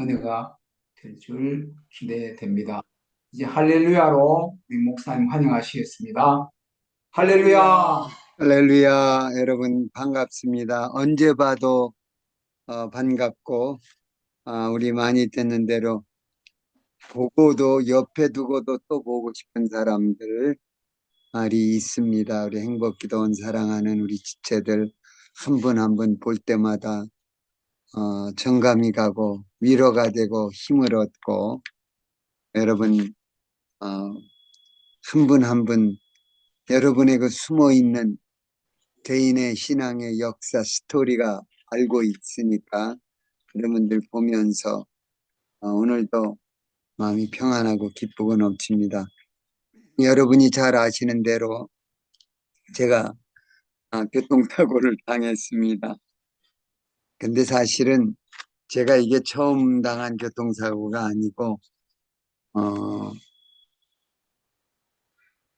은혜가 될 줄 기대됩니다. 이제 할렐루야로 우리 목사님 환영하시겠습니다. 할렐루야. 할렐루야, 여러분 반갑습니다. 언제 봐도 반갑고, 우리 많이 듣는 대로 보고도 옆에 두고도 또 보고 싶은 사람들 말이 있습니다. 우리 행복기도원 사랑하는 우리 지체들 한 분 한 분 볼 때마다 정감이 가고 위로가 되고 힘을 얻고, 여러분 한 분 한 분 여러분의 그 숨어있는 개인의 신앙의 역사 스토리가 알고 있으니까 여러분들 보면서 오늘도 마음이 평안하고 기쁘고 넘칩니다. 여러분이 잘 아시는 대로 제가 교통사고를 당했습니다. 근데 사실은 제가 이게 처음 당한 교통사고가 아니고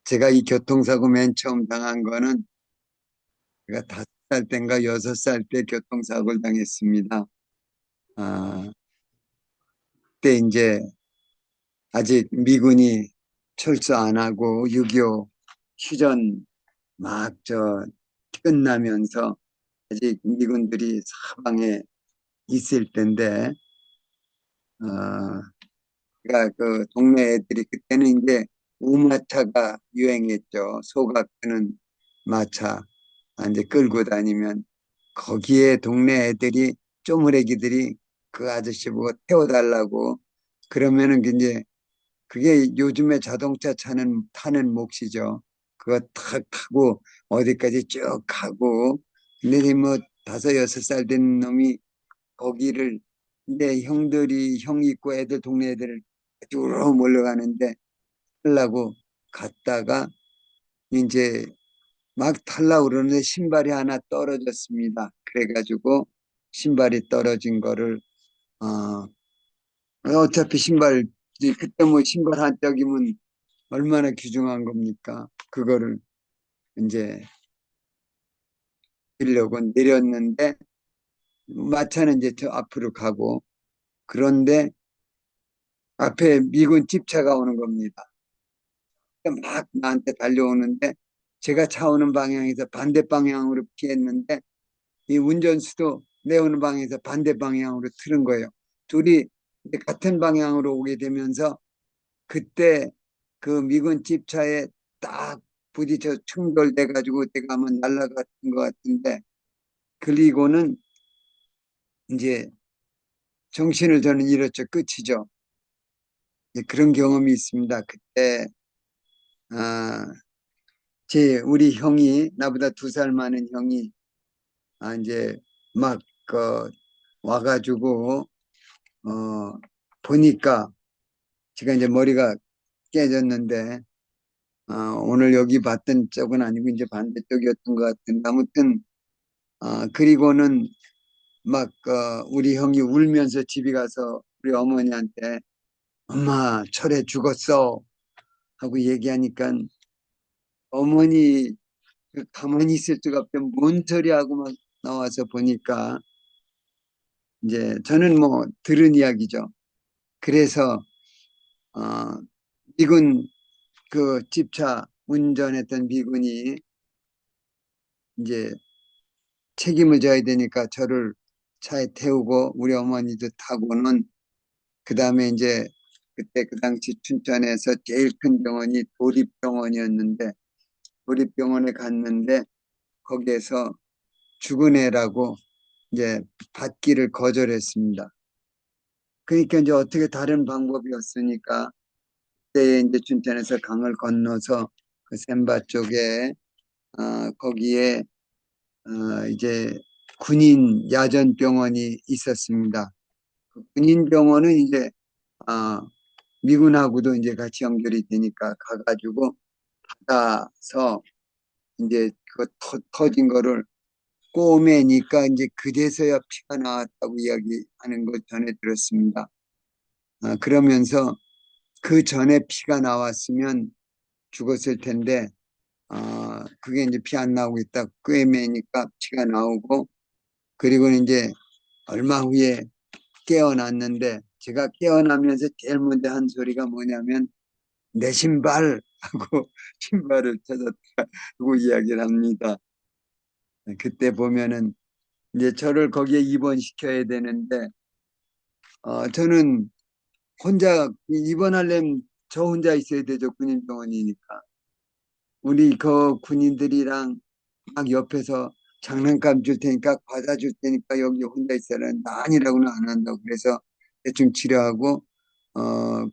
제가 이 교통사고 맨 처음 당한 거는 제가 5살 때인가 6살 때 교통사고를 당했습니다. 그때 이제 아직 미군이 철수 안 하고 6.25 휴전 막 끝나면서 아직 미군들이 사방에 있을 텐데, 그러니까 그 동네 애들이 그때는 이제 우마차가 유행했죠. 소가 끄는 마차. 이제 끌고 다니면 거기에 동네 애들이 쪼무레기들이 그 아저씨 보고 태워달라고 그러면은 이제 그게 요즘에 자동차 타는 몫이죠. 그거 탁 타고 어디까지 쭉 가고. 근데 뭐 5, 6살 된 놈이 거기를 이제 형 있고 애들 동네 애들 쭉 몰려가는데 하려고 갔다가 이제 막 타려고 그러는데 신발이 하나 떨어졌습니다. 그래가지고 신발이 떨어진 거를 어차피 신발 그때 뭐 신발 한 짝이면 얼마나 귀중한 겁니까? 그거를 이제 빌려고 내렸는데 마차는 이제 저 앞으로 가고, 그런데 앞에 미군 집차가 오는 겁니다. 막 나한테 달려오는데 제가 차 오는 방향에서 반대 방향으로 피했는데 이 운전수도 내 오는 방향에서 반대 방향으로 틀은 거예요. 둘이 이제 같은 방향으로 오게 되면서 그때 그 미군 집차에 딱 부딪혀 충돌돼 가지고 제가 한번 날아갔던 것 같은데, 그리고는 이제 정신을 저는 잃었죠. 끝이죠. 그런 경험이 있습니다. 그때 아, 우리 형이 나보다 2살 많은 형이 이제 막 와가지고 보니까 제가 이제 머리가 깨졌는데, 오늘 여기 봤던 쪽은 아니고 이제 반대쪽이었던 것 같은데, 아무튼 그리고는 막 우리 형이 울면서 집에 가서 우리 어머니한테 엄마 철에 죽었어 하고 얘기하니까 어머니 가만히 있을 수가 없대. 뭔 소리 하고 막 나와서 보니까 이제 저는 뭐 들은 이야기죠. 그래서 어, 미군 그 집차 운전했던 미군이 이제 책임을 져야 되니까 저를 차에 태우고 우리 어머니도 타고는, 그 다음에 이제 그때 그 당시 춘천에서 제일 큰 병원이 도립병원이었는데 도립병원에 갔는데 거기에서 죽은 애라고 이제 받기를 거절했습니다. 그러니까 이제 어떻게 다른 방법이 없으니까 그때 이제 춘천에서 강을 건너서 그 샘바 쪽에 거기에 이제 군인 야전병원이 있었습니다. 그 군인병원은 이제 아, 미군하고도 이제 같이 연결이 되니까 가가지고 받아서 이제 그 터진 거를 꼬매니까 이제 그제서야 피가 나왔다고 이야기하는 걸 전해 들었습니다. 그러면서 그 전에 피가 나왔으면 죽었을 텐데 그게 이제 피 안 나오고 있다 꿰매니까 피가 나오고, 그리고 이제 얼마 후에 깨어났는데 제가 깨어나면서 제일 먼저 한 소리가 뭐냐면 내 신발 하고 신발을 찾았다고 이야기를 합니다. 그때 보면은 이제 저를 거기에 입원시켜야 되는데 저는 혼자 입원하려면 저 혼자 있어야 되죠. 군인병원이니까. 우리 그 군인들이랑 막 옆에서 장난감 줄 테니까 과자 줄 테니까 여기 혼자 있으라는데 아니라고는 안 한다고 그래서 대충 치료하고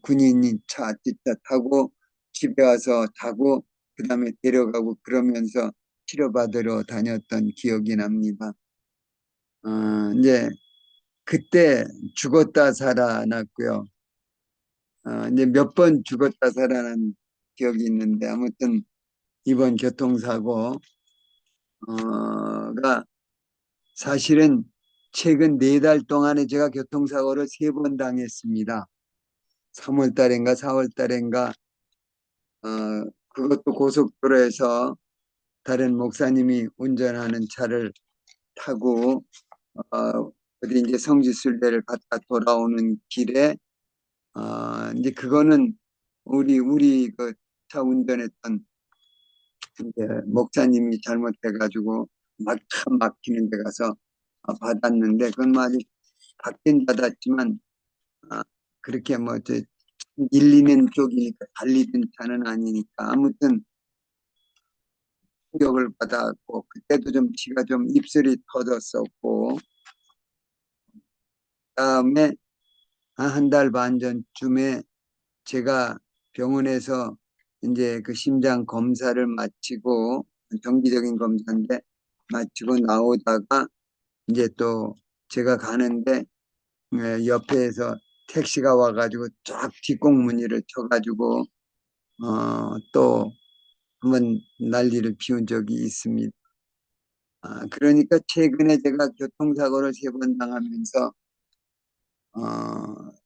군인이 뒷차 타고 집에 와서 타고 그다음에 데려가고 그러면서 치료받으러 다녔던 기억이 납니다. 이제 그때 죽었다 살아났고요. 이제 몇 번 죽었다 살아난 기억이 있는데 아무튼 이번 교통사고가 사실은 최근 4달 동안에 제가 교통사고를 3번 당했습니다. 3월 달인가 4월 달인가 그것도 고속도로에서 다른 목사님이 운전하는 차를 타고 어디 이제 성지순례를 갔다 돌아오는 길에 이제 그거는 우리 그 차 운전했던 이제 목사님이 잘못해가지고 막차 막히는 데 가서 받았는데 그건 뭐 아직 받긴 받았지만 아, 그렇게 뭐 밀리는 쪽이니까 달리던 차는 아니니까 아무튼 충격을 받았고 그때도 좀 피가 좀 입술이 터졌었고 그다음에 한 달 반 전쯤에 제가 병원에서 이제 그 심장 검사를 마치고 정기적인 검사인데 마치고 나오다가 이제 또 제가 가는데 옆에서 택시가 와가지고 쫙 뒷공무니를 쳐가지고 또 한번 난리를 피운 적이 있습니다. 그러니까 최근에 제가 교통사고를 3번 당하면서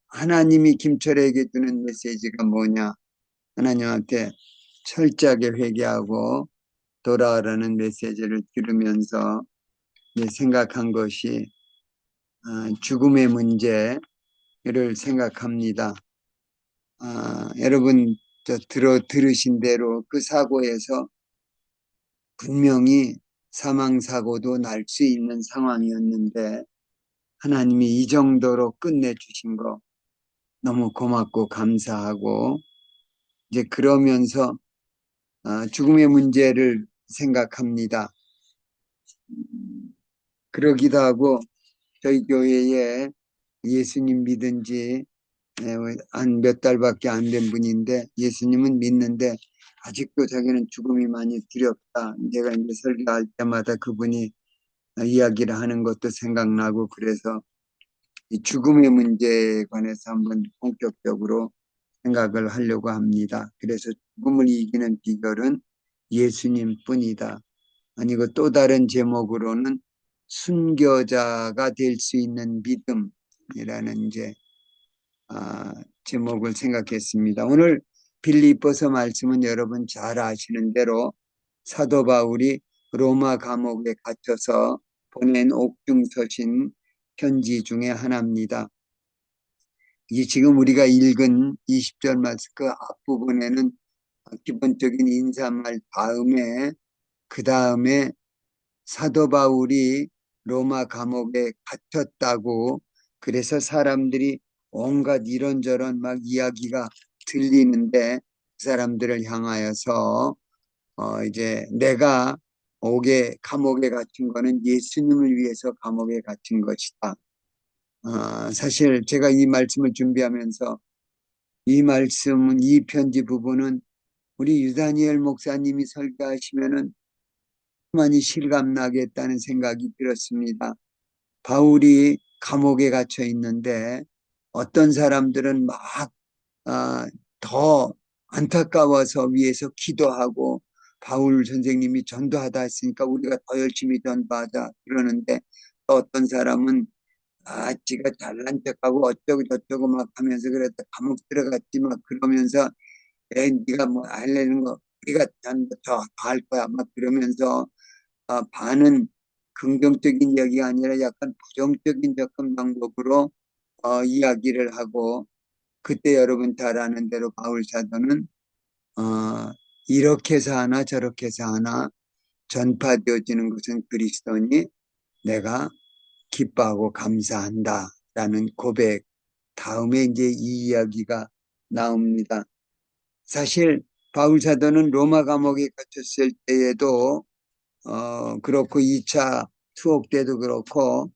하나님이 김철에게 주는 메시지가 뭐냐? 하나님한테 철저하게 회개하고 돌아오라는 메시지를 들으면서 생각한 것이 죽음의 문제를 생각합니다. 여러분 들으신 대로 그 사고에서 분명히 사망사고도 날 수 있는 상황이었는데 하나님이 이 정도로 끝내주신 거 너무 고맙고 감사하고 이제 그러면서 죽음의 문제를 생각합니다. 그러기도 하고 저희 교회에 예수님 믿은 지 한 몇 달밖에 안 된 분인데 예수님은 믿는데 아직도 자기는 죽음이 많이 두렵다. 내가 이제 설교할 때마다 그분이 이야기를 하는 것도 생각나고 그래서 이 죽음의 문제에 관해서 한번 본격적으로 생각을 하려고 합니다. 그래서 죽음을 이기는 비결은 예수님 뿐이다. 아니고 또 다른 제목으로는 순교자가 될 수 있는 믿음이라는 이제 제목을 생각했습니다. 오늘 빌립보서 말씀은 여러분 잘 아시는 대로 사도 바울이 로마 감옥에 갇혀서 보낸 옥중서신 편지 중에 하나입니다. 이 지금 우리가 읽은 20절 말씀 그 앞부분에는 기본적인 인사말 다음에 그 다음에 사도 바울이 로마 감옥에 갇혔다고 그래서 사람들이 온갖 이런저런 막 이야기가 들리는데 그 사람들을 향하여서 이제 내가 감옥에 갇힌 거는 예수님을 위해서 감옥에 갇힌 것이다. 사실 제가 이 말씀을 준비하면서 이 말씀은 이 편지 부분은 우리 유다니엘 목사님이 설교하시면은 많이 실감나겠다는 생각이 들었습니다. 바울이 감옥에 갇혀 있는데 어떤 사람들은 더 안타까워서 위에서 기도하고 바울 선생님이 전도하다 했으니까 우리가 더 열심히 전도하자 그러는데 또 어떤 사람은 지가 잘난 척하고 어쩌고 저쩌고 막 하면서 그랬다 감옥 들어갔지 막 그러면서 네가 뭐 하려는 거 우리가 더할 거야 막 그러면서 반은 긍정적인 이야기가 아니라 약간 부정적인 접근 방법으로 이야기를 하고 그때 여러분 잘 아는 대로 바울 사도는 이렇게 해서 하나 저렇게 해서 하나 전파되어지는 것은 그리스도니 내가 기뻐하고 감사한다 라는 고백 다음에 이제 이 이야기가 나옵니다. 사실 바울 사도는 로마 감옥에 갇혔을 때에도 그렇고 2차 투옥 때도 그렇고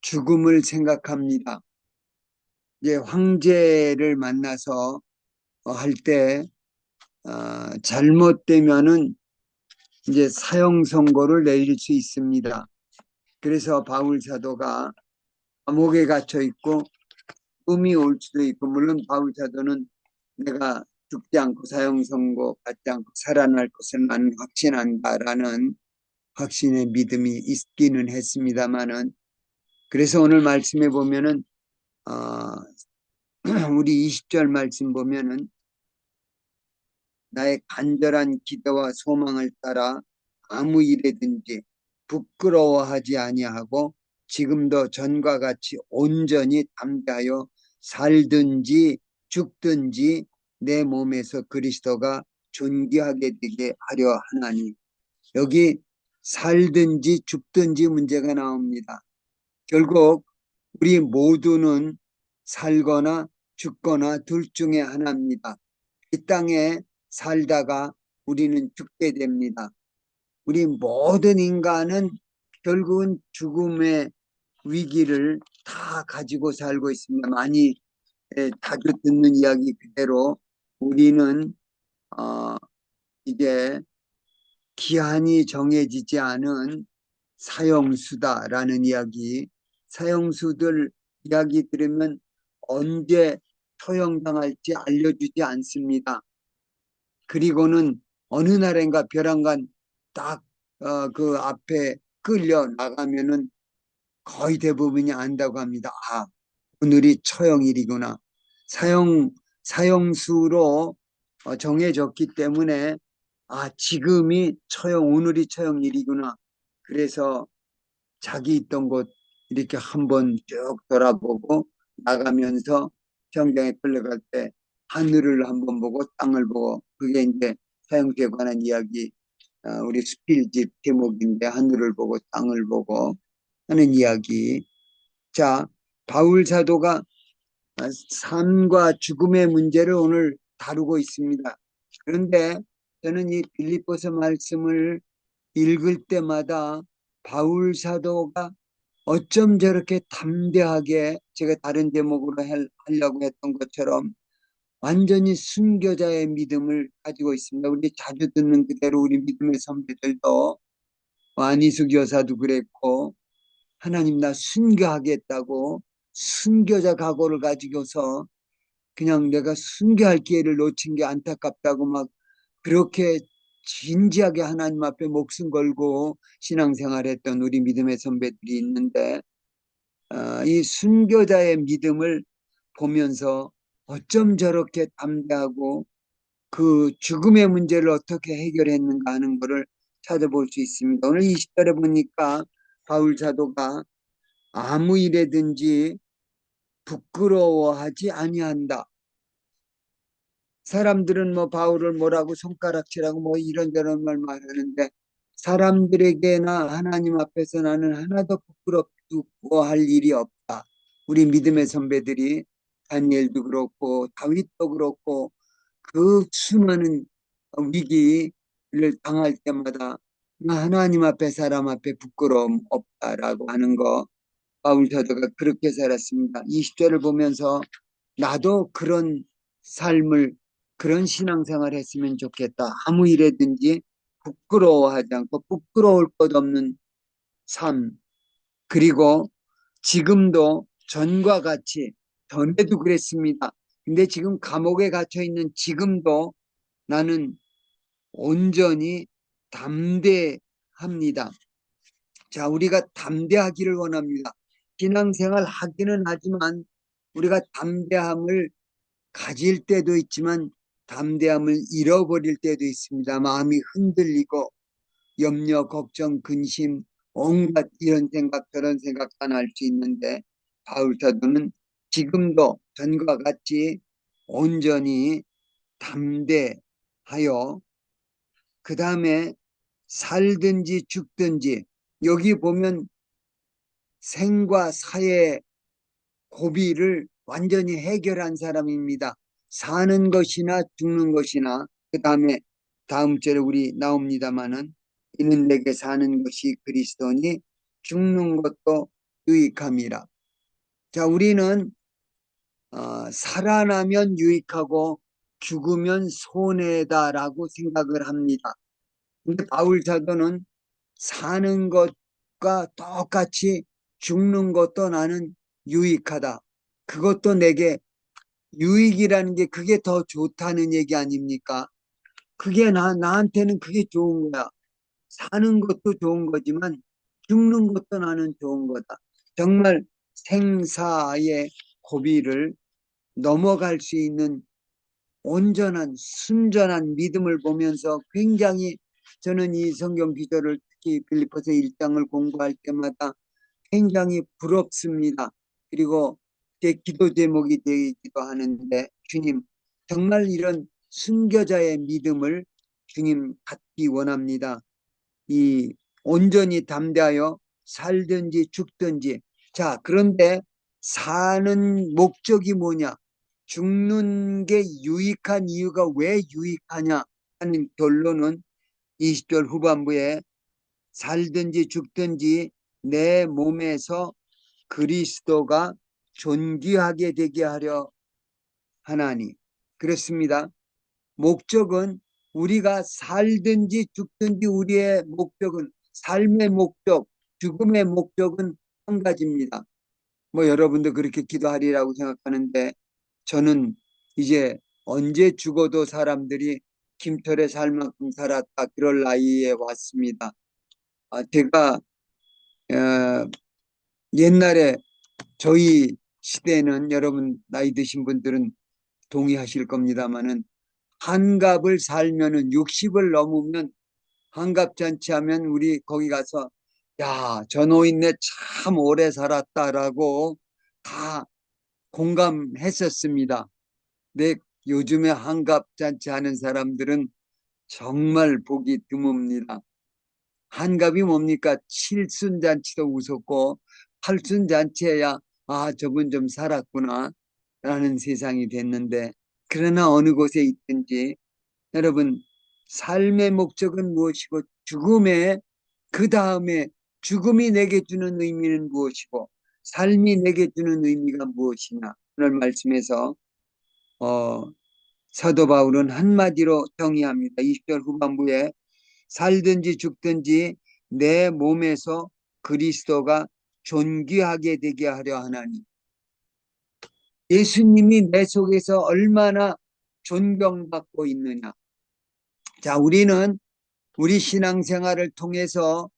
죽음을 생각합니다. 이제 황제를 만나서 할 때 잘못되면은 이제 사형 선고를 내릴 수 있습니다. 그래서 바울 사도가 감옥에 갇혀 있고 꿈이 올 수도 있고 물론 바울 사도는 내가 죽지 않고 사형 선고 받지 않고 살아날 것을 나는 확신한다라는 확신의 믿음이 있기는 했습니다만은 그래서 오늘 말씀에 보면은 우리 20절 말씀 보면은 나의 간절한 기도와 소망을 따라 아무 일에든지 부끄러워하지 아니하고 지금도 전과 같이 온전히 담대하여 살든지 죽든지 내 몸에서 그리스도가 존귀하게 되게 하려 하나니 여기 살든지 죽든지 문제가 나옵니다. 결국 우리 모두는 살거나 죽거나 둘 중에 하나입니다. 이 땅에 살다가 우리는 죽게 됩니다. 우리 모든 인간은 결국은 죽음의 위기를 다 가지고 살고 있습니다. 많이 자주 듣는 이야기 그대로 우리는 어, 이제 기한이 정해지지 않은 사형수다라는 이야기, 사형수들 이야기 들으면 언제 처형당할지 알려주지 않습니다. 그리고는 어느 날인가 벼랑간 딱 그 앞에 끌려 나가면은 거의 대부분이 안다고 합니다. 아, 오늘이 처형일이구나. 사형수로 정해졌기 때문에 지금이 오늘이 처형일이구나. 그래서 자기 있던 곳 이렇게 한번 쭉 돌아보고 나가면서 평장에 끌려갈 때 하늘을 한번 보고 땅을 보고 그게 이제 사형수에 관한 이야기 우리 수필집 제목인데 하늘을 보고 땅을 보고 하는 이야기. 자, 바울 사도가 삶과 죽음의 문제를 오늘 다루고 있습니다. 그런데 저는 이 빌립보서 말씀을 읽을 때마다 바울 사도가 어쩜 저렇게 담대하게 제가 다른 제목으로 하려고 했던 것처럼 완전히 순교자의 믿음을 가지고 있습니다. 우리 자주 듣는 그대로 우리 믿음의 선배들도 안희숙 여사도 그랬고 하나님 나 순교하겠다고 순교자 각오를 가지고서 그냥 내가 순교할 기회를 놓친 게 안타깝다고 막 그렇게 진지하게 하나님 앞에 목숨 걸고 신앙생활했던 우리 믿음의 선배들이 있는데 이 순교자의 믿음을 보면서 어쩜 저렇게 담대하고 그 죽음의 문제를 어떻게 해결했는가 하는 것을 찾아볼 수 있습니다. 오늘 20절에 보니까 바울 사도가 아무 일에든지 부끄러워하지 아니한다. 사람들은 뭐 바울을 뭐라고 손가락질하고 뭐 이런저런 말 말하는데 사람들에게나 하나님 앞에서 나는 하나도 부끄럽고 할 일이 없다. 우리 믿음의 선배들이 다니엘도 그렇고 다윗도 그렇고 그 수많은 위기를 당할 때마다 나 하나님 앞에 사람 앞에 부끄러움 없다라고 하는 거 바울 사도가 그렇게 살았습니다. 20절을 보면서 나도 그런 삶을 그런 신앙생활 했으면 좋겠다. 아무 일에든지 부끄러워하지 않고 부끄러울 것 없는 삶. 그리고 지금도 전과 같이 전에도 그랬습니다. 근데 지금 감옥에 갇혀 있는 지금도 나는 온전히 담대합니다. 자, 우리가 담대하기를 원합니다. 신앙생활 하기는 하지만 우리가 담대함을 가질 때도 있지만 담대함을 잃어버릴 때도 있습니다. 마음이 흔들리고 염려, 걱정, 근심, 온갖 이런 생각 저런 생각 다 날 수 있는데 바울 사도는 지금도 전과 같이 온전히 담대하여 그 다음에 살든지 죽든지 여기 보면 생과 사의 고비를 완전히 해결한 사람입니다. 사는 것이나 죽는 것이나 그 다음에 다음 절에 우리 나옵니다마는 이는 내게 사는 것이 그리스도니 죽는 것도 유익함이라. 자, 우리는 살아나면 유익하고 죽으면 손해다라고 생각을 합니다. 근데 바울 사도는 사는 것과 똑같이 죽는 것도 나는 유익하다. 그것도 내게 유익이라는 게 그게 더 좋다는 얘기 아닙니까? 그게 나한테는 그게 좋은 거야. 사는 것도 좋은 거지만 죽는 것도 나는 좋은 거다. 정말 생사의 고비를 넘어갈 수 있는 온전한 순전한 믿음을 보면서 굉장히 저는 이 성경 기절을 특히 빌립보서 1장을 공부할 때마다 굉장히 부럽습니다. 그리고 제 기도 제목이 되기도 하는데 주님 정말 이런 순교자의 믿음을 주님 갖기 원합니다. 이 온전히 담대하여 살든지 죽든지. 자, 그런데 사는 목적이 뭐냐? 죽는 게 유익한 이유가 왜 유익하냐 하는 결론은 20절 후반부에 살든지 죽든지 내 몸에서 그리스도가 존귀하게 되게 하려 하나니. 그렇습니다. 목적은 우리가 살든지 죽든지 우리의 목적은 삶의 목적, 죽음의 목적은 한 가지입니다. 뭐 여러분도 그렇게 기도하리라고 생각하는데 저는 이제 언제 죽어도 사람들이 김철에 살 만큼 살았다 그럴 나이에 왔습니다. 제가 옛날에 저희 시대는 여러분 나이 드신 분들은 동의하실 겁니다만은 한갑을 살면은 60을 넘으면 한갑잔치 하면 우리 거기 가서 야, 저 노인네 참 오래 살았다라고 다 공감했었습니다. 근데 요즘에 한갑잔치 하는 사람들은 정말 보기 드뭅니다. 한갑이 뭡니까? 칠순잔치도 웃었고 팔순잔치에야 아, 저분 좀 살았구나 라는 세상이 됐는데 그러나 어느 곳에 있든지 여러분 삶의 목적은 무엇이고 죽음의 그 다음에 죽음이 내게 주는 의미는 무엇이고 삶이 내게 주는 의미가 무엇이냐 오늘 말씀에서 어, 사도 바울은 한마디로 정의합니다. 20절 후반부에 살든지 죽든지 내 몸에서 그리스도가 존귀하게 되게 하려 하나니 예수님이 내 속에서 얼마나 존경받고 있느냐. 자, 우리는 우리 신앙생활을 통해서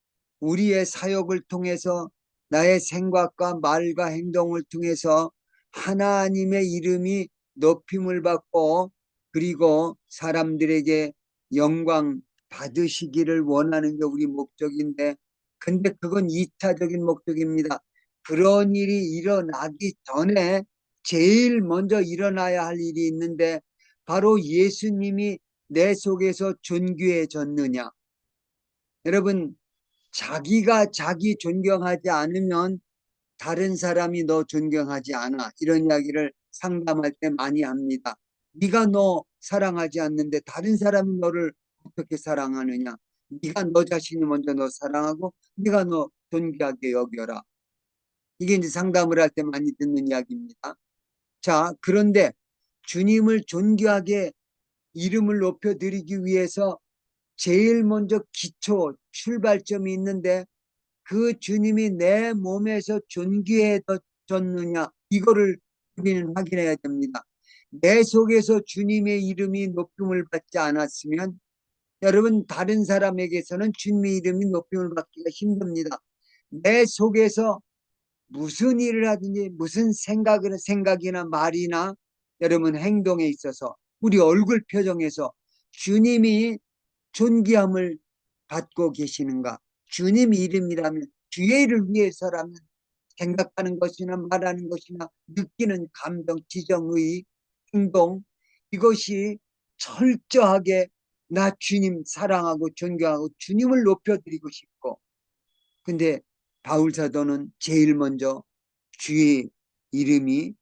우리의 사역을 통해서 나의 생각과 말과 행동을 통해서 하나님의 이름이 높임을 받고 그리고 사람들에게 영광 받으시기를 원하는 게 우리 목적인데 근데 그건 2차적인 목적입니다. 그런 일이 일어나기 전에 제일 먼저 일어나야 할 일이 있는데 바로 예수님이 내 속에서 존귀해졌느냐. 여러분, 자기가 자기 존경하지 않으면 다른 사람이 너 존경하지 않아. 이런 이야기를 상담할 때 많이 합니다. 네가 너 사랑하지 않는데 다른 사람이 너를 어떻게 사랑하느냐. 네가 너 자신이 먼저 너 사랑하고 네가 너 존귀하게 여겨라. 이게 이제 상담을 할 때 많이 듣는 이야기입니다. 자, 그런데 주님을 존귀하게 이름을 높여드리기 위해서 제일 먼저 기초 출발점이 있는데 그 주님이 내 몸에서 존귀해졌느냐 이거를 우리는 확인해야 됩니다. 내 속에서 주님의 이름이 높임을 받지 않았으면 여러분 다른 사람에게서는 주님의 이름이 높임을 받기가 힘듭니다. 내 속에서 무슨 일을 하든지 무슨 생각이나 말이나 여러분 행동에 있어서 우리 얼굴 표정에서 주님이 존귀함을 받고 계시는가? 주님 이름이라면 주의 일을 위해서라면 생각하는 것이나 말하는 것이나 느끼는 감정, 지정의, 행동, 이것이 철저하게 나 주님 사랑하고 존경하고 주님을 높여드리고 싶고, 근데 바울 사도는 제일 먼저 주의 이름이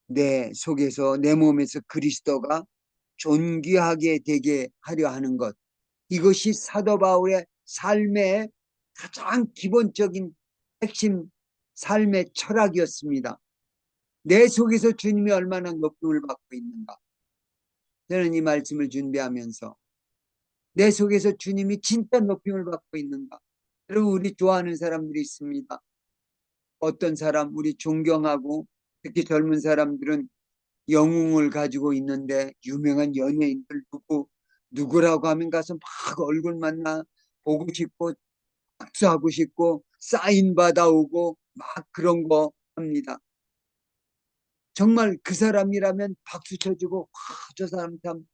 내 속에서, 내 몸에서 그리스도가 존귀하게 되게 하려 하는 것, 이것이 사도 바울의 삶의 가장 기본적인 핵심 삶의 철학이었습니다. 내 속에서 주님이 얼마나 높임을 받고 있는가. 저는 이 말씀을 준비하면서 내 속에서 주님이 진짜 높임을 받고 있는가. 여러분, 우리 좋아하는 사람들이 있습니다. 어떤 사람 우리 존경하고, 특히 젊은 사람들은 영웅을 가지고 있는데, 유명한 연예인들 누구라고 하면 가서 막 얼굴만 보고 싶고 박수하고 싶고 사인 받아오고 막 그런 거 합니다. 정말 그 사람이라면 박수 쳐주고 저 사람 참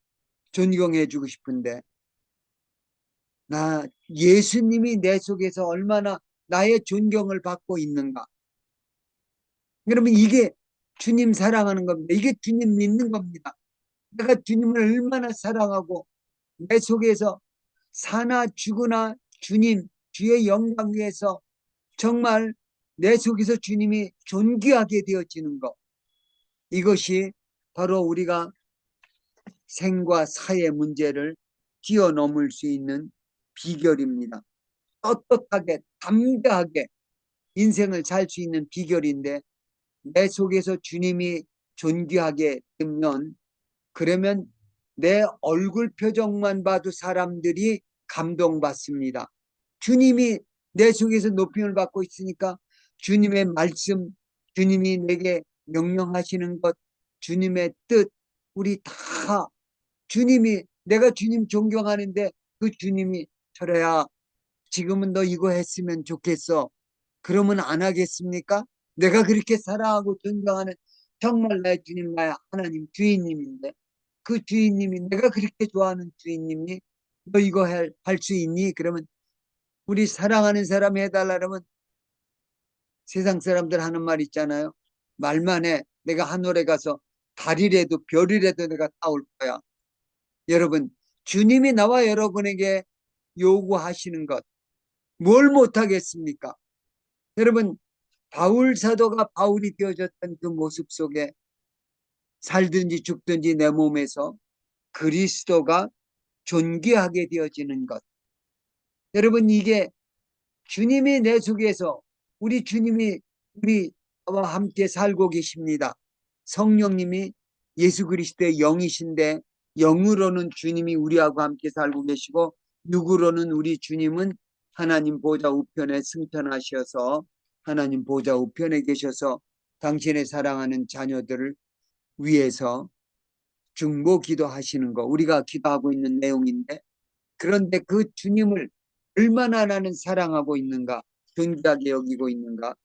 존경해주고 싶은데, 나 예수님이 내 속에서 얼마나 나의 존경을 받고 있는가. 여러분, 이게 주님 사랑하는 겁니다. 이게 주님 믿는 겁니다. 내가 주님을 얼마나 사랑하고 내 속에서 사나 죽으나 주님 주의 영광 위에서 정말 내 속에서 주님이 존귀하게 되어지는 것, 이것이 바로 우리가 생과 사의 문제를 뛰어넘을 수 있는 비결입니다. 떳떳하게 담대하게 인생을 살 수 있는 비결인데, 내 속에서 주님이 존귀하게 되면, 그러면 내 얼굴 표정만 봐도 사람들이 감동받습니다. 주님이 내 속에서 높임을 받고 있으니까 주님의 말씀, 주님이 내게 명령하시는 것, 주님의 뜻, 우리 다 주님이, 내가 주님 존경하는데 그 주님이 철아야 지금은 너 이거 했으면 좋겠어. 그러면 안 하겠습니까? 내가 그렇게 사랑하고 존경하는 정말 나의 주님, 나의 하나님 주인님인데, 그 주인님이, 내가 그렇게 좋아하는 주인님이 너 이거 할 수 있니? 그러면 우리 사랑하는 사람이 해달라 그러면, 세상 사람들 하는 말 있잖아요. 말만 해. 내가 하늘에 가서 달이라도 별이라도 내가 따올 거야. 여러분, 주님이 나와 여러분에게 요구하시는 것, 뭘 못하겠습니까? 여러분, 바울 사도가 바울이 되어졌던 그 모습 속에 살든지 죽든지 내 몸에서 그리스도가 존귀하게 되어지는 것. 여러분, 이게 주님이 내 속에서, 우리 주님이 우리와 함께 살고 계십니다. 성령님이 예수 그리스도의 영이신데, 영으로는 주님이 우리하고 함께 살고 계시고, 육으로는 우리 주님은 하나님 보좌 우편에 승천하셔서 하나님 보좌 우편에 계셔서 당신의 사랑하는 자녀들을 위해서 중보 기도하시는 거, 우리가 기도하고 있는 내용인데, 그런데 그 주님을 얼마나 나는 사랑하고 있는가, 존귀하게 여기고 있는가.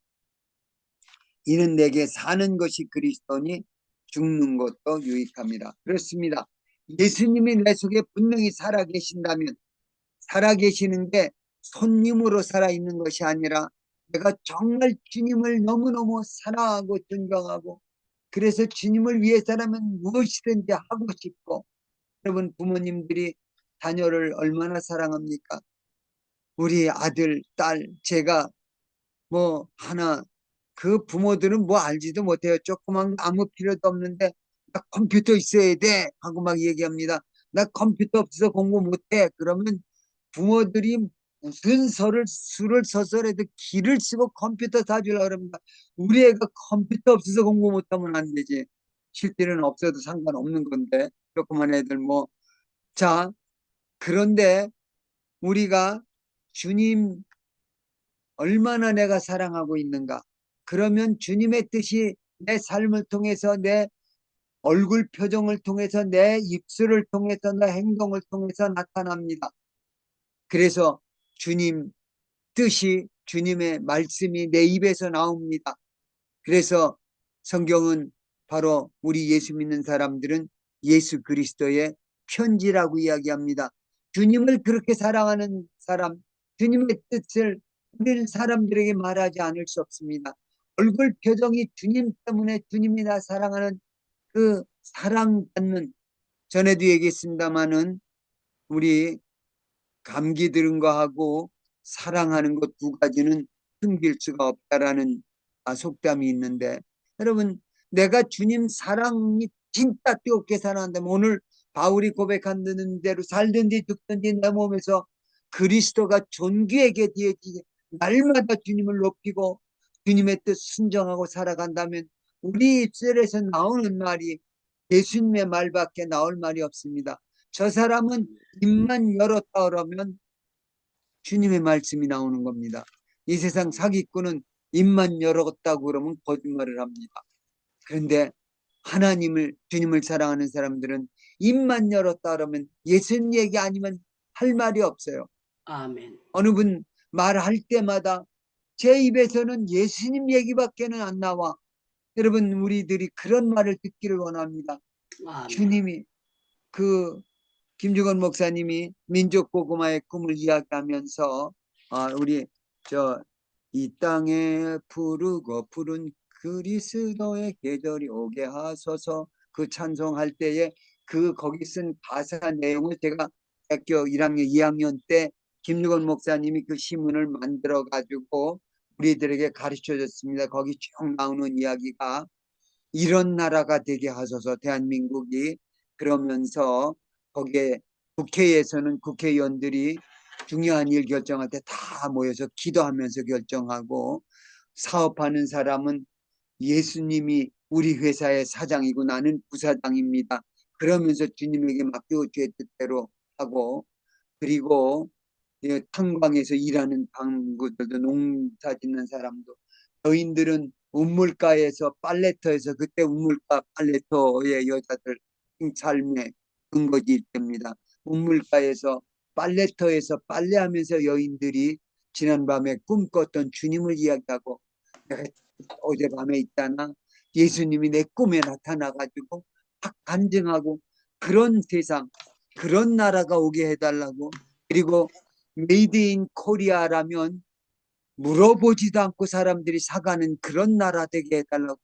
이는 내게 사는 것이 그리스도니 죽는 것도 유익합니다. 그렇습니다. 예수님이 내 속에 분명히 살아계신다면, 살아계시는 게 손님으로 살아있는 것이 아니라 내가 정말 주님을 너무너무 사랑하고 존경하고, 그래서 주님을 위해서라면 무엇이든지 하고 싶고. 여러분, 부모님들이 자녀를 얼마나 사랑합니까? 우리 아들, 딸, 제가 뭐 하나, 그 부모들은 뭐 알지도 못해요. 조그만 아무 필요도 없는데 나 컴퓨터 있어야 돼 하고 막 얘기합니다. 나 컴퓨터 없어서 공부 못해. 그러면 부모들이 무슨 수를 써서라도 기를 쓰고 컴퓨터 사주려고 그럽니다. 우리 애가 컴퓨터 없어서 공부 못하면 안 되지. 실제로는 없어도 상관없는 건데, 조그만 애들 뭐. 자, 그런데 우리가 주님 얼마나 내가 사랑하고 있는가. 그러면 주님의 뜻이 내 삶을 통해서, 내 얼굴 표정을 통해서, 내 입술을 통해서, 내 행동을 통해서 나타납니다. 그래서 주님 뜻이, 주님의 말씀이 내 입에서 나옵니다. 그래서 성경은 바로 우리 예수 믿는 사람들은 예수 그리스도의 편지라고 이야기합니다. 주님을 그렇게 사랑하는 사람, 주님의 뜻을 우리는 사람들에게 말하지 않을 수 없습니다. 얼굴 표정이 주님 때문에 주님이 나 사랑하는 그 사랑받는, 전에도 얘기했습니다마는 우리 감기 들은 거 하고 사랑하는 것 두 가지는 숨길 수가 없다라는 속담이 있는데, 여러분, 내가 주님 사랑이 진짜 뜨겁게 사랑한다면 오늘 바울이 고백하는 대로 살든지 죽든지 내 몸에서 그리스도가 존귀하게 되어지게 날마다 주님을 높이고 주님의 뜻 순정하고 살아간다면 우리 입술에서 나오는 말이 예수님의 말밖에 나올 말이 없습니다. 저 사람은 입만 열었다 그러면 주님의 말씀이 나오는 겁니다. 이 세상 사기꾼은 입만 열었다고 그러면 거짓말을 합니다. 그런데 하나님을, 주님을 사랑하는 사람들은 입만 열었다 그러면 예수님 얘기 아니면 할 말이 없어요. 아멘. 어느 분 말할 때마다 제 입에서는 예수님 얘기밖에는 안 나와. 여러분, 우리들이 그런 말을 듣기를 원합니다. 아멘. 주님이, 그 김중건 목사님이 민족고구마의 꿈을 이야기하면서 우리 이 땅에 푸르고 푸른 그리스도의 계절이 오게 하소서, 그 찬송할 때에 그 거기 쓴 가사 내용을 제가 대학교 1학년 2학년 때 김중건 목사님이 그 시문을 만들어 가지고 우리들에게 가르쳐 줬습니다. 거기 쭉 나오는 이야기가 이런 나라가 되게 하소서, 대한민국이. 그러면서 거기에 국회에서는 국회의원들이 중요한 일 결정할 때 다 모여서 기도하면서 결정하고, 사업하는 사람은 예수님이 우리 회사의 사장이고 나는 부사장입니다, 그러면서 주님에게 맡기고 주의 뜻대로 하고, 그리고 탄광에서 일하는 방구들도, 농사 짓는 사람도, 여인들은 우물가에서 빨래터에서, 그때 우물가 빨래터의 여자들 삶의 근거지 됩니다. 우물가에서 빨래터에서 빨래하면서 여인들이 지난밤에 꿈꿨던 주님을 이야기하고, 내가 어젯밤에 있잖아, 예수님이 내 꿈에 나타나가지고 딱 간증하고, 그런 세상, 그런 나라가 오게 해달라고. 그리고 메이드 인 코리아라면 물어보지도 않고 사람들이 사가는 그런 나라 되게 해달라고.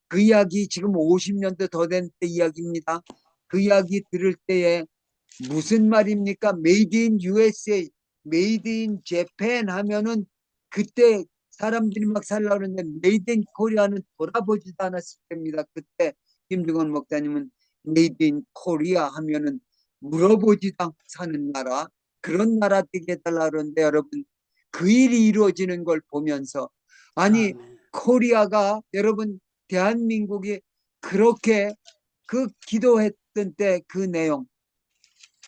그 이야기 지금 50년도 더 된 때 이야기입니다. 그 이야기 들을 때에 무슨 말입니까? 메이드 인 USA, 메이드 인 재팬 하면은 그때 사람들이 막 살라고 그러는데 메이드 인 코리아는 돌아보지도 않았을 때입니다. 그때 김중원 목사님은 메이드 인 코리아 하면은 물어보지도 않고 사는 나라, 그런 나라 되게 해달라 그러는데, 여러분, 그 일이 이루어지는 걸 보면서, 아니, 아멘. 코리아가, 여러분, 대한민국이 그렇게 그 기도했던 때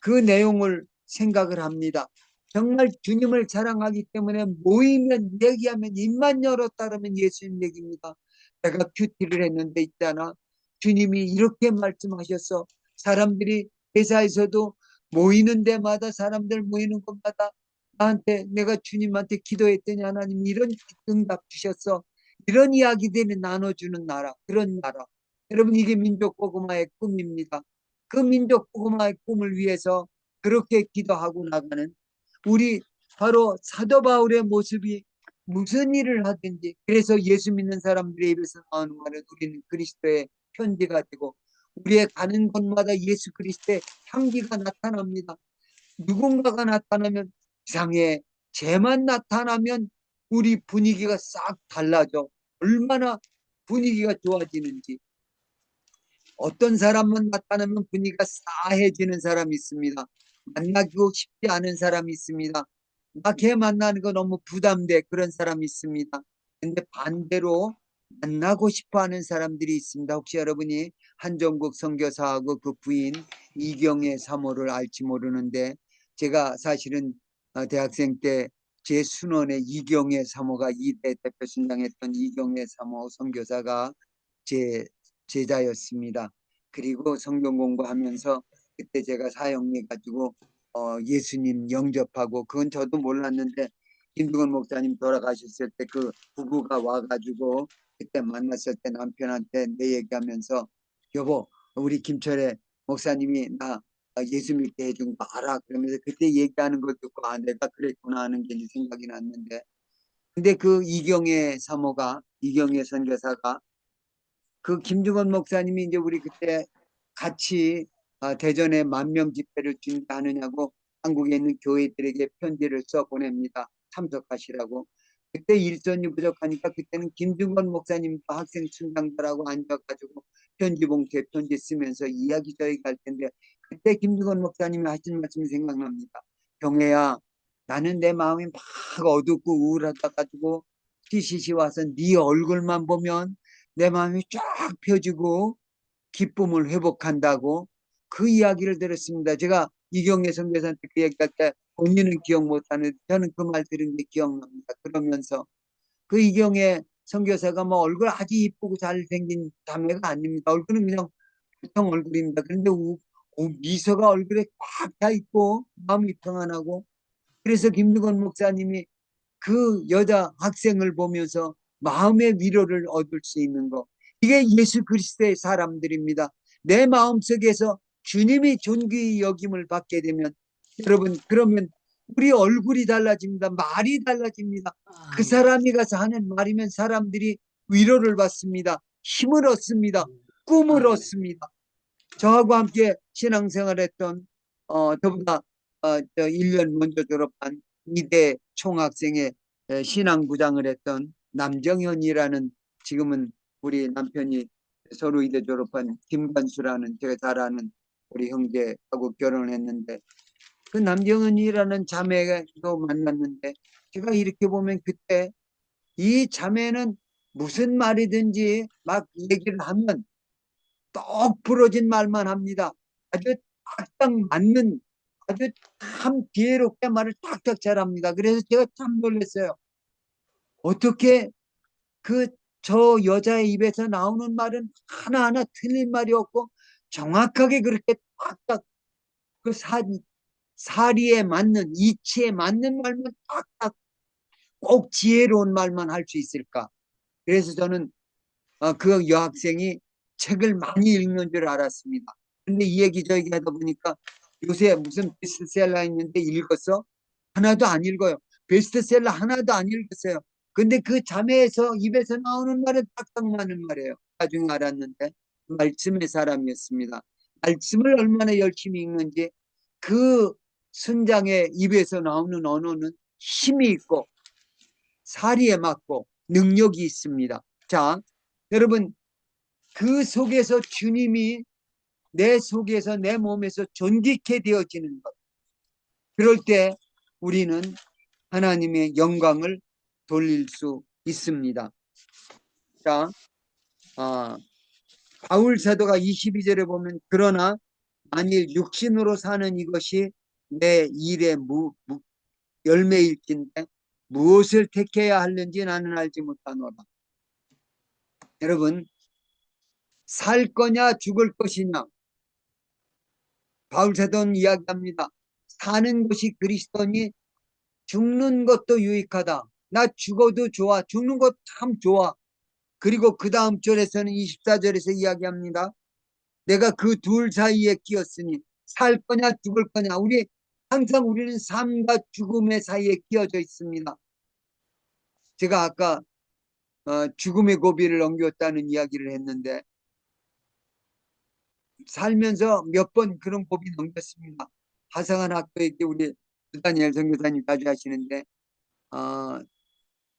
그 내용을 생각을 합니다. 정말 주님을 사랑하기 때문에 모이면, 얘기하면, 입만 열었다 그러면 예수님 얘기입니다. 내가 큐티를 했는데 있잖아, 주님이 이렇게 말씀하셨어. 사람들이 회사에서도 모이는 데마다, 사람들 모이는 곳마다 나한테, 내가 주님한테 기도했더니 하나님 이런 응답 주셨어. 이런 이야기들이 나눠주는 나라, 그런 나라. 여러분, 이게 민족고구마의 꿈입니다. 그 민족고구마의 꿈을 위해서 그렇게 기도하고 나가는 우리, 바로 사도 바울의 모습이, 무슨 일을 하든지, 그래서 예수 믿는 사람들의 입에서 나오는 말은 우리는 그리스도의 편지가 되고, 우리의 가는 곳마다 예수 그리스도의 향기가 나타납니다. 누군가가 나타나면 이상해. 쟤만 나타나면 우리 분위기가 싹 달라져. 얼마나 분위기가 좋아지는지. 어떤 사람만 나타나면 분위기가 싸해지는 사람이 있습니다. 만나고 싶지 않은 사람이 있습니다. 나 걔 만나는 거 너무 부담돼, 그런 사람이 있습니다. 근데 반대로 만나고 싶어 하는 사람들이 있습니다. 혹시 여러분이 한정국 선교사하고 그 부인 이경의 사모를 알지 모르는데, 제가 사실은 대학생 때 제 순원의 이경의 사모가, 이대 대표 순장했던 이경의 사모 선교사가 제 제자였습니다. 그리고 성경 공부하면서 그때 제가 사역해 가지고 예수님 영접하고, 그건 저도 몰랐는데 김두건 목사님 돌아가셨을 때 그 부부가 와가지고 그때 만났을 때 남편한테 내 얘기하면서, 여보, 우리 김철애 목사님이 나 예수 믿게 해준 거 알아? 그러면서 그때 얘기하는 걸 듣고, 아, 내가 그랬구나 하는 게 이제 생각이 났는데, 근데 그 이경의 사모가, 이경의 선교사가 그 김중원 목사님이 이제 우리 그때 같이 대전에 10,000명 집회를 준비하느냐고 한국에 있는 교회들에게 편지를 써 보냅니다. 참석하시라고. 그때 일손이 부족하니까 그때는 김중건 목사님도 학생 충당자라고 앉아가지고 편지 봉투에 편지 쓰면서 이야기 저희가 할 텐데 그때 김중건 목사님이 하신 말씀이 생각납니다. 경혜야, 나는 내 마음이 막 어둡고 우울하다 가지고 CCC 와서 네 얼굴만 보면 내 마음이 쫙 펴지고 기쁨을 회복한다고 그 이야기를 들었습니다. 제가 이경래 선교사한테 그 얘기할 때 본인은 기억 못하는데 저는 그 말 들은 게 기억납니다. 그러면서 그 이경래 선교사가 뭐 얼굴 아주 이쁘고 잘생긴 자매가 아닙니다. 얼굴은 그냥 보통 얼굴입니다. 그런데 미소가 얼굴에 꽉 차 있고 마음이 평안하고 그래서 김두건 목사님이 그 여자 학생을 보면서 마음의 위로를 얻을 수 있는 것. 이게 예수 그리스도의 사람들입니다. 내 마음속에서 주님이 존귀 여김을 받게 되면 여러분 그러면 우리 얼굴이 달라집니다. 말이 달라집니다. 그 사람이 가서 하는 말이면 사람들이 위로를 받습니다. 힘을 얻습니다. 꿈을 얻습니다. 저하고 함께 신앙생활했던 저보다 1년 먼저 졸업한 이대 총학생의 신앙부장을 했던 남정현이라는 지금은 우리 남편이 서로 이대 졸업한 김관수라는 제가 잘 아는 우리 형제하고 결혼했는데 그 남정현이라는 자매도 만났는데 제가 이렇게 보면 그때 이 자매는 무슨 말이든지 막 얘기를 하면 똑 부러진 말만 합니다. 아주 딱딱 맞는 아주 참 지혜롭게 말을 딱딱 잘합니다. 그래서 제가 참 놀랐어요. 어떻게 그 저 여자의 입에서 나오는 말은 하나하나 틀린 말이 없고 정확하게 그렇게 딱딱 그 사리에 맞는 이치에 맞는 말만 딱딱 꼭 지혜로운 말만 할 수 있을까? 그래서 저는 그 여학생이 책을 많이 읽는 줄 알았습니다. 근데 이 얘기 저 얘기 하다 보니까 요새 무슨 베스트셀러 있는데 읽었어? 하나도 안 읽어요. 베스트셀러 하나도 안 읽었어요. 근데 그 자매에서 입에서 나오는 말은 딱딱 맞는 말이에요. 나중에 알았는데 말씀의 사람이었습니다. 말씀을 얼마나 열심히 읽는지 그 순장의 입에서 나오는 언어는 힘이 있고 사리에 맞고 능력이 있습니다. 자, 여러분 그 속에서 주님이 내 속에서 내 몸에서 존귀케 되어지는 것. 그럴 때 우리는 하나님의 영광을 돌릴 수 있습니다. 자, 바울 사도가 22절에 보면 그러나 만일 육신으로 사는 이것이 내 일의 열매일진데 무엇을 택해야 하는지 나는 알지 못하노라. 여러분 살 거냐 죽을 것이냐 바울 사도는 이야기합니다. 사는 것이 그리스도니 죽는 것도 유익하다. 나 죽어도 좋아. 죽는 것 참 좋아. 그리고 그 다음 절에서는 24절에서 이야기합니다. 내가 그 둘 사이에 끼었으니 살 거냐 죽을 거냐. 항상 우리는 삶과 죽음의 사이에 끼어져 있습니다. 제가 아까 죽음의 고비를 넘겼다는 이야기를 했는데 살면서 몇 번 그런 고비 넘겼습니다. 하상한 학교에 우리 다니엘 선교사님 자주 하시는데 어,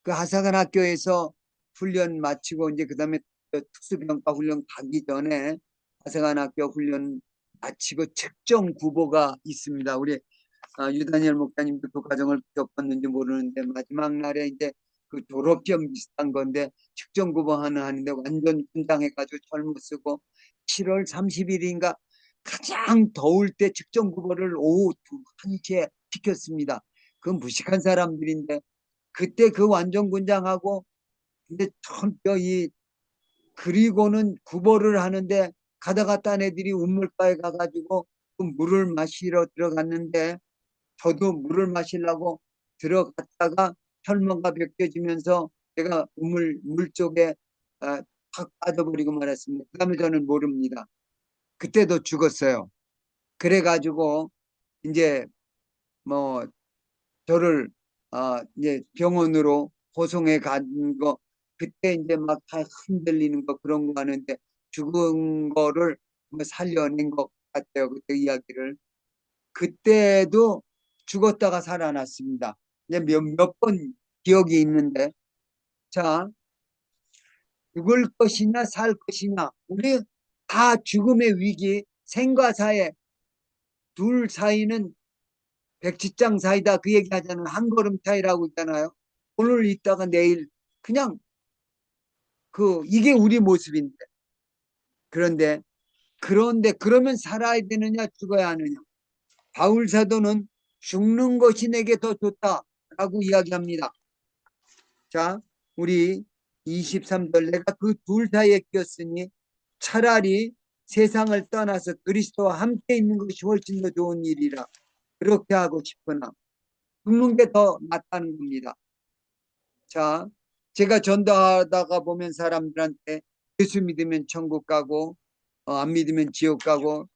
그 하사관 학교에서 훈련 마치고 이제 그다음에 특수병과 훈련 가기 전에 하사관 학교 훈련 마치고 측정 구보가 있습니다. 우리 유다니엘 목사님도 그 과정을 겪었는지 모르는데 마지막 날에 이제 그 졸업시험 비슷한 건데 측정 구보 하나 하는데 완전 분당해가지고 젊어 쓰고 7월 30일인가 가장 더울 때 측정 구보를 오후 1시에 시켰습니다. 그 무식한 사람들인데 그때 그 완전군장하고 근데 철저히 그리고는 구보를 하는데 가다가 딴 애들이 우물가에 가가지고 그 물을 마시러 들어갔는데 저도 물을 마시려고 들어갔다가 혈망가 벗겨지면서 제가 물 쪽에 확 빠져버리고 말았습니다. 그 다음에 저는 모릅니다. 그때도 죽었어요. 그래가지고 이제 뭐 저를 이제 병원으로 호송에 간 거, 그때 이제 막 다 흔들리는 거 그런 거 하는데 죽은 거를 뭐 살려낸 것 같아요. 그때 이야기를. 그때도 죽었다가 살아났습니다. 이제 몇 번 기억이 있는데, 자, 죽을 것이냐 살 것이냐, 우리 다 죽음의 위기, 생과 사의 둘 사이는 백지장 사이다, 그 얘기 하잖아요. 한 걸음 차이라고 있잖아요. 오늘 있다가 내일, 그냥 이게 우리 모습인데. 그런데 그러면 살아야 되느냐 죽어야 하느냐. 바울 사도는 죽는 것이 내게 더 좋다라고 이야기합니다. 자, 우리 23절, 내가 그 둘 사이에 끼었으니 차라리 세상을 떠나서 그리스도와 함께 있는 것이 훨씬 더 좋은 일이라 그렇게 하고 싶으나 죽는 게 더 낫다는 겁니다. 자, 제가 전도하다가 보면 사람들한테 예수 믿으면 천국 가고 안 믿으면 지옥 가고,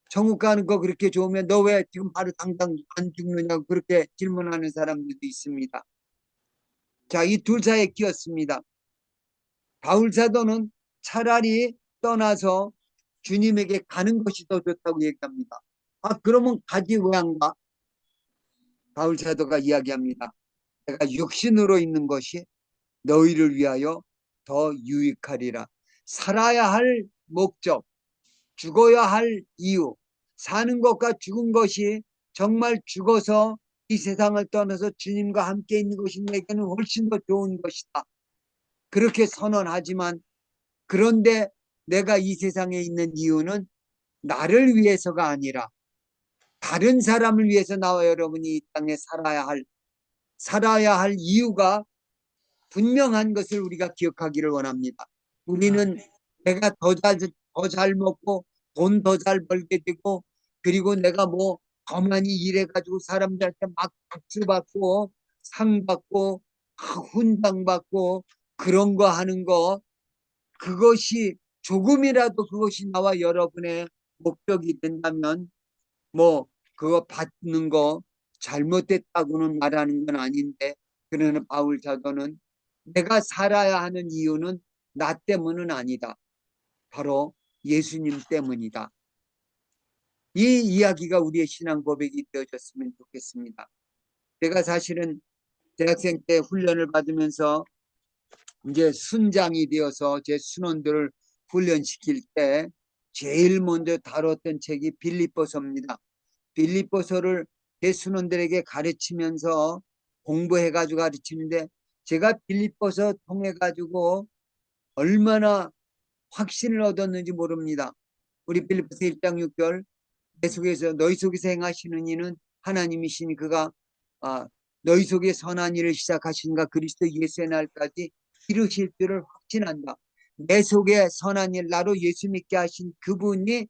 천국 가는 거 그렇게 좋으면 너 왜 지금 바로 당장 안 죽느냐고 그렇게 질문하는 사람들도 있습니다. 자, 이 둘 사이에 끼었습니다. 바울 사도는 차라리 떠나서 주님에게 가는 것이 더 좋다고 얘기합니다. 아, 그러면 가지 왜 안 가? 바울 사도가 이야기합니다. 내가 육신으로 있는 것이 너희를 위하여 더 유익하리라. 살아야 할 목적, 죽어야 할 이유, 사는 것과 죽은 것이 정말 죽어서 이 세상을 떠나서 주님과 함께 있는 것이 내게는 훨씬 더 좋은 것이다. 그렇게 선언하지만, 그런데 내가 이 세상에 있는 이유는 나를 위해서가 아니라 다른 사람을 위해서 나와 여러분이 이 땅에 살아야 할 이유가 분명한 것을 우리가 기억하기를 원합니다. 우리는 내가 더 잘 먹고 돈 더 잘 벌게 되고, 그리고 내가 뭐 더 많이 일해가지고 사람들한테 막 박수 받고 상 받고 훈장 받고 그런 거 하는 거, 그것이 조금이라도 그것이 나와 여러분의 목적이 된다면 뭐 그거 받는 거 잘못됐다고는 말하는 건 아닌데, 그러나 바울 사도는 내가 살아야 하는 이유는 나 때문은 아니다. 바로 예수님 때문이다. 이 이야기가 우리의 신앙 고백이 되어졌으면 좋겠습니다. 제가 사실은 대학생 때 훈련을 받으면서 이제 순장이 되어서 제 순원들을 훈련시킬 때 제일 먼저 다뤘던 책이 빌립보서입니다. 빌립보서를 제 순원들에게 가르치면서 공부해가지고 가르치는데, 제가 빌립보서 통해가지고 얼마나 확신을 얻었는지 모릅니다. 우리 빌립보서 1장 6절, 내 속에서 너희 속에서 행하시는 이는 하나님이시니 그가 아, 너희 속에 선한 일을 시작하신가 그리스도 예수의 날까지 이루실 줄을 확신한다. 내 속에 선한 일, 나로 예수 믿게 하신 그분이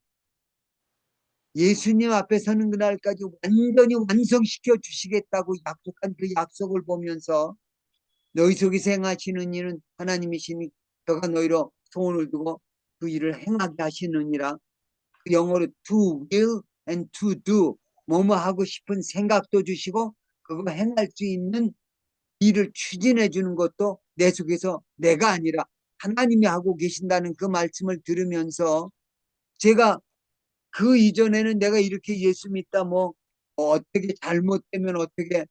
예수님 앞에 서는 그날까지 완전히 완성시켜 주시겠다고 약속한 그 약속을 보면서, 너희 속에서 행하시는 일은 하나님이시니 그가 너희로 소원을 두고 그 일을 행하게 하시느니라. 그 영어로 to will and to do, 뭐뭐 하고 싶은 생각도 주시고 그거 행할 수 있는 일을 추진해 주는 것도 내 속에서 내가 아니라 하나님이 하고 계신다는 그 말씀을 들으면서, 제가 그 이전에는 내가 이렇게 예수 믿다 어떻게 잘못되면 어떻게,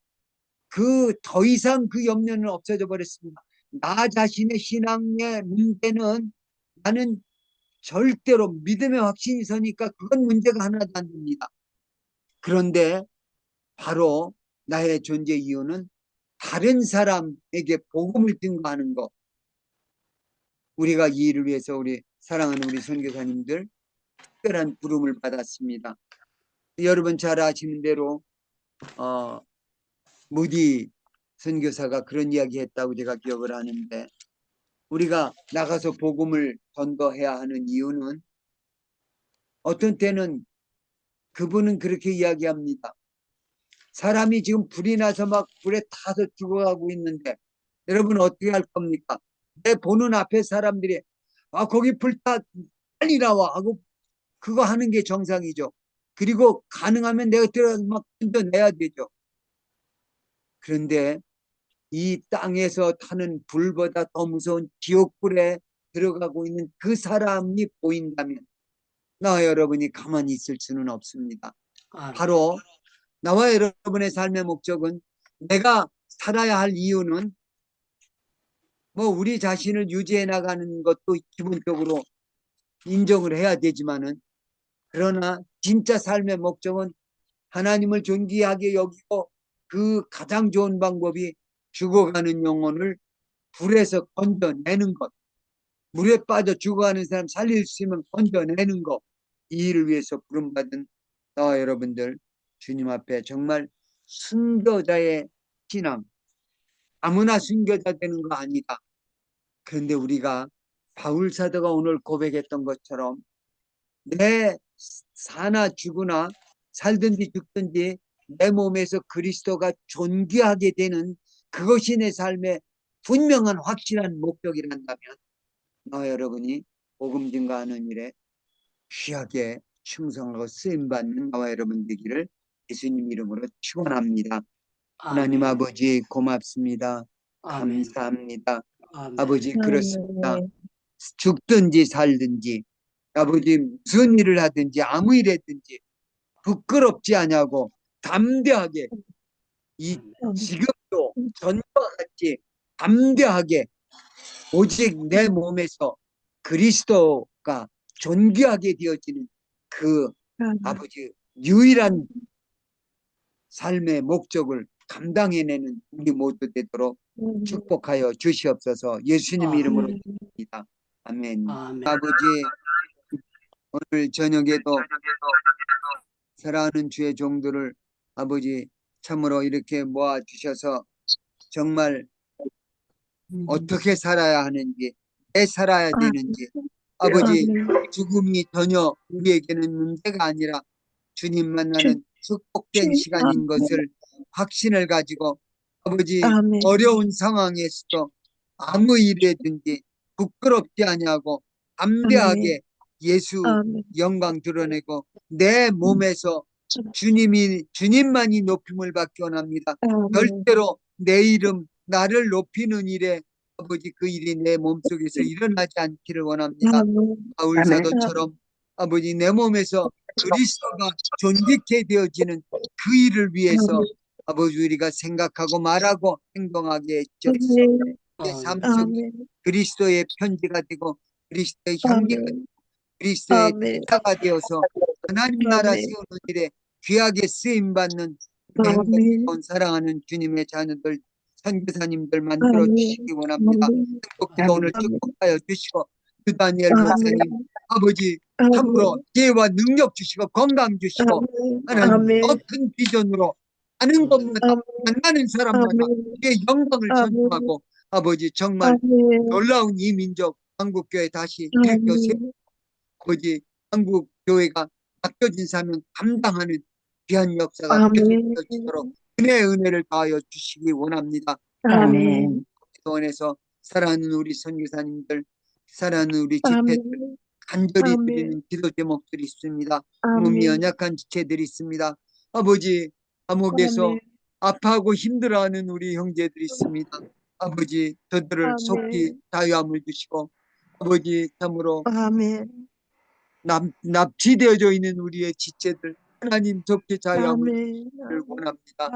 그 더 이상 그 염려는 없어져 버렸습니다. 나 자신의 신앙의 문제는, 나는 절대로 믿음의 확신이 서니까 그건 문제가 하나도 안 됩니다. 그런데 바로 나의 존재 이유는 다른 사람에게 복음을 증거하는 것. 우리가 이 일을 위해서 우리 사랑하는 우리 선교사님들 특별한 부름을 받았습니다. 여러분 잘 아시는 대로 무디 선교사가 그런 이야기 했다고 제가 기억을 하는데, 우리가 나가서 복음을 전도해야 하는 이유는, 어떤 때는 그분은 그렇게 이야기합니다. 사람이 지금 불이 나서 막 불에 타서 죽어가고 있는데 여러분 어떻게 할 겁니까? 내 보는 앞에 사람들이 거기 불타 빨리 나와 하고 그거 하는 게 정상이죠. 그리고 가능하면 내가 들어가서 막 던져내야 되죠. 그런데 이 땅에서 타는 불보다 더 무서운 지옥불에 들어가고 있는 그 사람이 보인다면 나와 여러분이 가만히 있을 수는 없습니다. 아멘. 바로 나와 여러분의 삶의 목적은, 내가 살아야 할 이유는 뭐 우리 자신을 유지해 나가는 것도 기본적으로 인정을 해야 되지만은, 그러나 진짜 삶의 목적은 하나님을 존귀하게 여기고, 그 가장 좋은 방법이 죽어가는 영혼을 불에서 건져내는 것, 물에 빠져 죽어가는 사람 살릴 수 있으면 건져내는 것, 이 일을 위해서 부름받은 나와 여러분들, 주님 앞에 정말 순교자의 신앙, 아무나 순교자 되는 거 아니다. 그런데 우리가 바울 사도가 오늘 고백했던 것처럼, 내 사나 죽으나 살든지 죽든지 내 몸에서 그리스도가 존귀하게 되는 그것이 내 삶의 분명한 확실한 목적이란다면, 나 여러분이 복음 증거하는 일에 귀하게 충성하고 쓰임받는 나와 여러분 되기를 예수님 이름으로 축원합니다. 하나님 아멘. 아버지 고맙습니다. 아멘. 감사합니다. 아멘. 아버지 그렇습니다. 죽든지 살든지, 아버지 무슨 일을 하든지 아무 일 했든지 부끄럽지 않냐고 담대하게, 이 지금도 전과 같이 담대하게, 오직 내 몸에서 그리스도가 존귀하게 되어지는 그 아버지 유일한 삶의 목적을 감당해내는 우리 모두 되도록 축복하여 주시옵소서. 예수님 이름으로 기도합니다. 아멘. 아멘. 아버지, 오늘 저녁에도 사랑하는 주의 종들을 아버지 참으로 이렇게 모아 주셔서 정말 어떻게 살아야 하는지, 왜 살아야 되는지, 아버지 죽음이 전혀 우리에게는 문제가 아니라 주님 만나는 축복된 시간인 것을 확신을 가지고, 아버지 어려운 상황에서도 아무 일이든지 부끄럽지 아니하고 담대하게 예수 영광 드러내고, 내 몸에서 주님만이 높임을 받기 원합니다. 절대로 내 이름, 나를 높이는 일에 아버지 그 일이 내 몸속에서 일어나지 않기를 원합니다. 바울 사도처럼 아버지 내 몸에서 그리스도가 존귀케 되어지는 그 일을 위해서 아버지 우리가 생각하고 말하고 행동하게 해주옵소서. 내 삶 속에 그리스도의 편지가 되고 그리스도의 향기가 되고 그리스도의 자가 되어서 하나님 나라 세우는 일에 귀하게 쓰임받는 우리 행복한 사랑하는 주님의 자녀들, 선교사님들 만들어 주시기 원합니다. 행복기도 오늘 축복하여 주시고, 유다니엘 목사님 아버지 참으로 지혜와 능력 주시고 건강 주시고, 하나님 더 큰 비전으로 하는 것마다 만나는 사람마다 주의 영광을 전수하고, 아버지 정말 놀라운 이 민족 한국교회 다시 일으켜 세우고, 아버지 한국 교회가 맡겨진 사명 감당하는 귀한 역사가 계속되도록 은혜를 다하여 주시기 원합니다. 기도원에서 사랑하는 우리 선교사님들, 사랑하는 우리 지체들, 간절히 드리는 기도 제목들이 있습니다. 몸이 연약한 지체들이 있습니다. 아버지 감옥에서 아파하고 힘들어하는 우리 형제들이 있습니다. 아버지 저들을 속히 자유함을 주시고, 아버지 참으로 납치되어져 있는 우리의 지체들 하나님 속히 자유함을 주시기를 원합니다.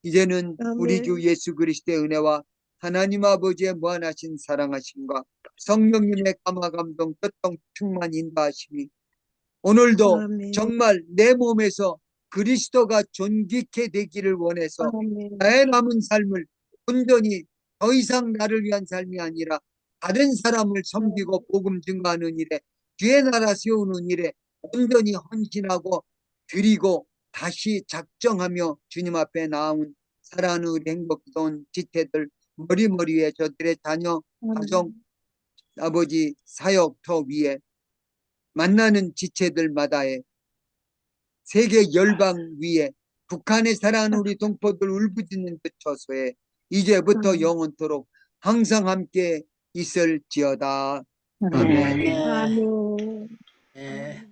이제는 우리 주 예수 그리스도의 은혜와 하나님 아버지의 무한하신 사랑하심과 성령님의 감화 감동 교통 충만 인도하심이 오늘도 정말 내 몸에서 그리스도가 존귀케 되기를 원해서 나의 남은 삶을 온전히 더 이상 나를 위한 삶이 아니라 다른 사람을 섬기고 복음 증거하는 일에, 주의 나라 세우는 일에 온전히 헌신하고 드리고 다시 작정하며 주님 앞에 나온 사랑하는 우리 행복기도원 지체들, 머리머리에 저들의 자녀, 가정, 아버지 사역터 위에 만나는 지체들마다의 세계 열방 위에 북한의 사랑하는 우리 동포들 울부짖는 그 처소에 이제부터 영원토록 항상 함께 있을지어다. 아멘. 네.